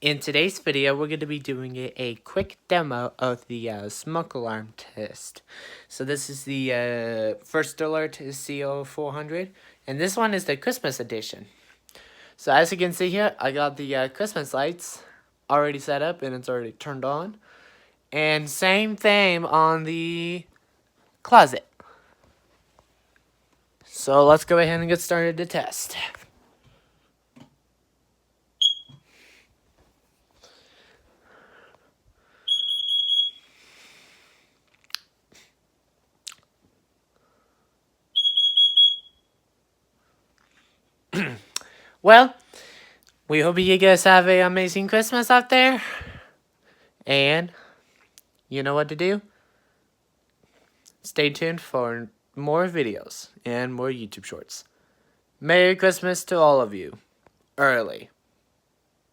In today's video, we're going to be doing a quick demo of the smoke alarm test. So this is the First Alert CO400, and this one is the Christmas edition. So as you can see here, I got the Christmas lights already set up and it's already turned on. And same thing on the closet. So let's go ahead and get started to test. Well, we hope you guys have an amazing Christmas out there. And you know what to do? Stay tuned for more videos and more YouTube shorts. Merry Christmas to all of you. Early.